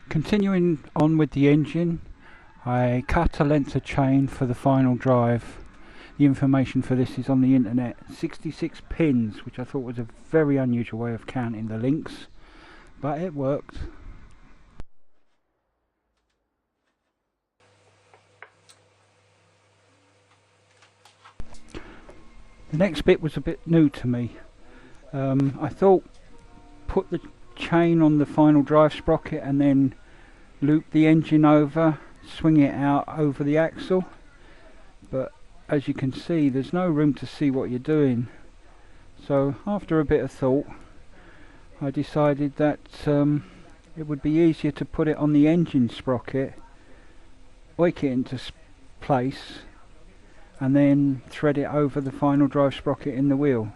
Continuing on with the engine, I cut a length of chain for the final drive. The information for this is on the internet. 66 pins, which I thought was a very unusual way of counting the links, but it worked. The next bit was a bit new to me. I thought put the chain on the final drive sprocket and then loop the engine over, swing it out over the axle, but as you can see there's no room to see what you're doing. So after a bit of thought I decided that it would be easier to put it on the engine sprocket, oik it into place and then thread it over the final drive sprocket in the wheel.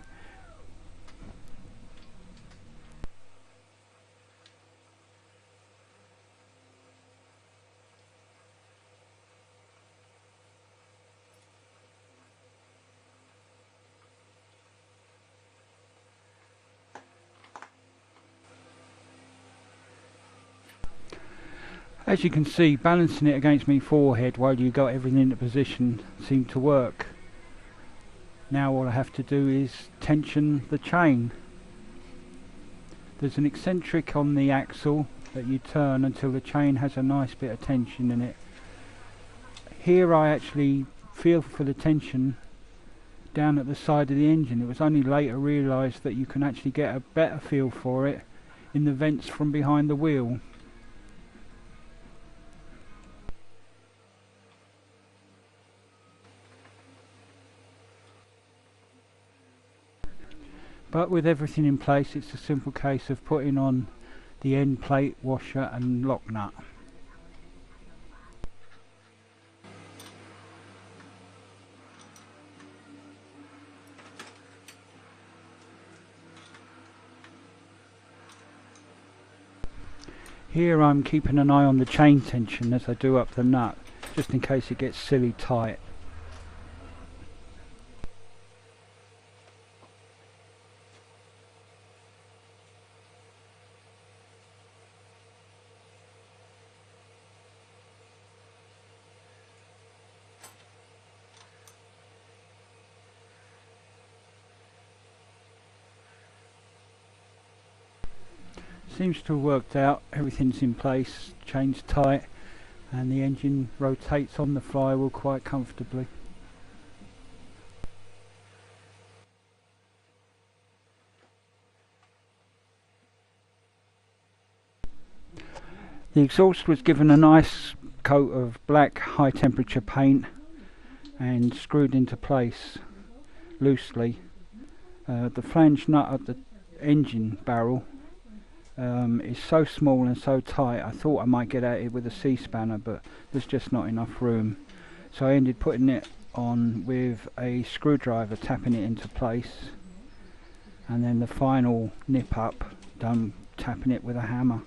As you can see, balancing it against my forehead while you got everything into position seemed to work. Now all I have to do is tension the chain. There's an eccentric on the axle that you turn until the chain has a nice bit of tension in it. Here I actually feel for the tension down at the side of the engine. It was only later realised that you can actually get a better feel for it in the vents from behind the wheel. But with everything in place, it's a simple case of putting on the end plate, washer and lock nut. Here I'm keeping an eye on the chain tension as I do up the nut, just in case it gets silly tight. Seems to have worked out, everything's in place, chain's tight and the engine rotates on the flywheel quite comfortably. The exhaust was given a nice coat of black high temperature paint and screwed into place loosely. The flange nut of the engine barrel is so small and so tight, I thought I might get at it with a C-spanner, but there's just not enough room. So I ended putting it on with a screwdriver, tapping it into place, and then the final nip up done tapping it with a hammer.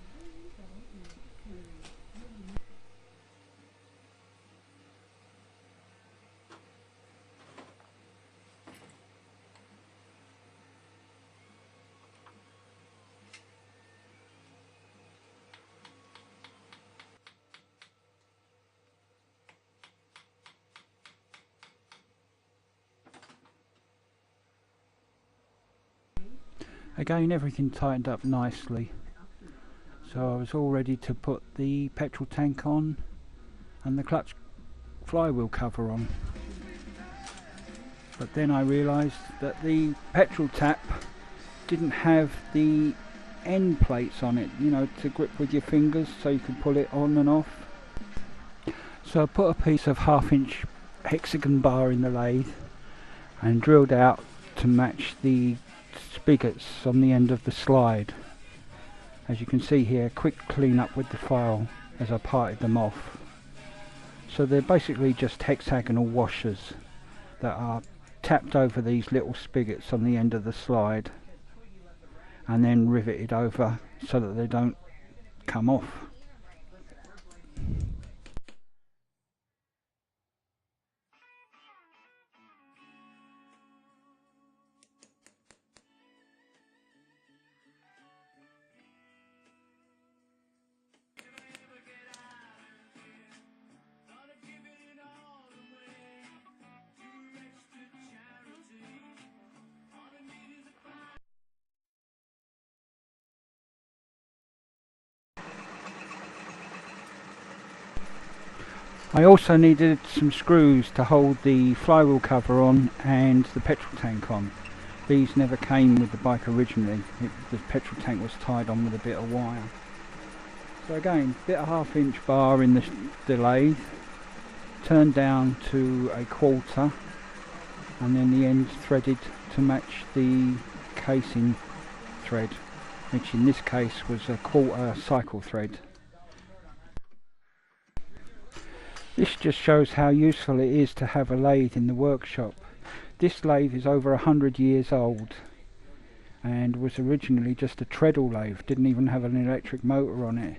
Again, everything tightened up nicely, so I was all ready to put the petrol tank on and the clutch flywheel cover on. But then I realised that the petrol tap didn't have the end plates on it, you know, to grip with your fingers so you can pull it on and off. So I put a piece of 1/2 inch hexagon bar in the lathe and drilled out to match the spigots on the end of the slide. As you can see here, quick clean up with the file as I parted them off. So they're basically just hexagonal washers that are tapped over these little spigots on the end of the slide and then riveted over so that they don't come off. I also needed some screws to hold the flywheel cover on and the petrol tank on. These never came with the bike originally. The petrol tank was tied on with a bit of wire. So again, bit of 1/2 inch bar in the lathe, turned down to 1/4, and then the end threaded to match the casing thread, which in this case was a 1/4 cycle thread. This just shows how useful it is to have a lathe in the workshop. This lathe is over 100 years old and was originally just a treadle lathe, didn't even have an electric motor on it,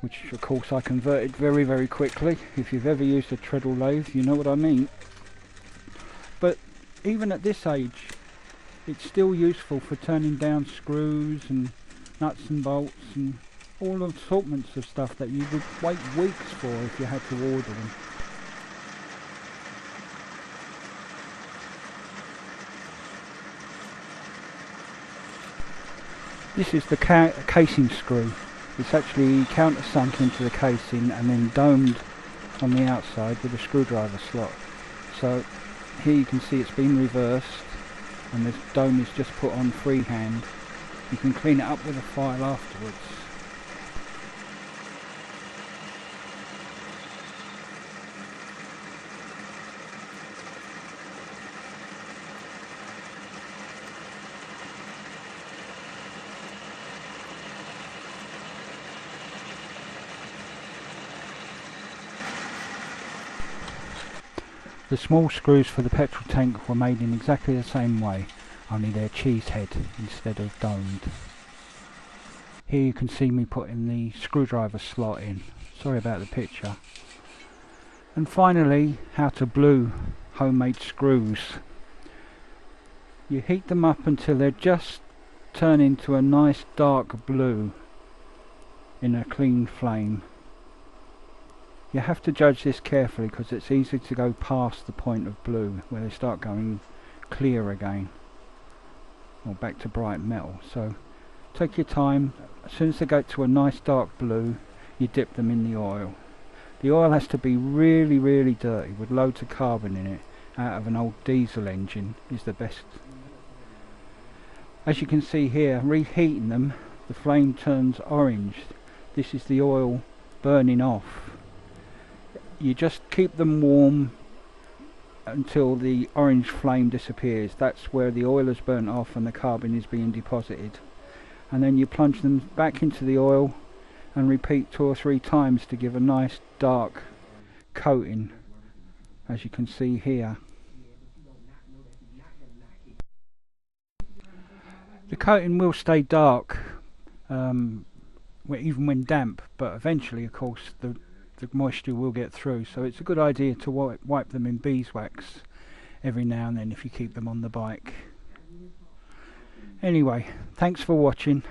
which of course I converted very quickly. If you've ever used a treadle lathe, you know what I mean. But even at this age, it's still useful for turning down screws and nuts and bolts and all assortments of stuff that you would wait weeks for if you had to order them. This is the casing screw. It's actually countersunk into the casing and then domed on the outside with a screwdriver slot. So here you can see it's been reversed and the dome is just put on freehand. You can clean it up with a file afterwards. The small screws for the petrol tank were made in exactly the same way, only they're cheese head instead of domed. Here you can see me putting the screwdriver slot in. Sorry about the picture. And finally, how to blue homemade screws. You heat them up until they just turn into a nice dark blue in a clean flame. You have to judge this carefully because it's easy to go past the point of blue where they start going clear again, or back to bright metal. So take your time. As soon as they get to a nice dark blue, you dip them in the oil. The oil has to be really dirty with loads of carbon in it, out of an old diesel engine is the best. As you can see here, reheating them, the flame turns orange. This is the oil burning off. You just keep them warm until the orange flame disappears. That's where the oil has burnt off and the carbon is being deposited. And then you plunge them back into the oil and repeat 2 or 3 times to give a nice dark coating, as you can see here. The coating will stay dark even when damp, but eventually of course the moisture will get through, so it's a good idea to wipe them in beeswax every now and then if you keep them on the bike. Anyway, thanks for watching.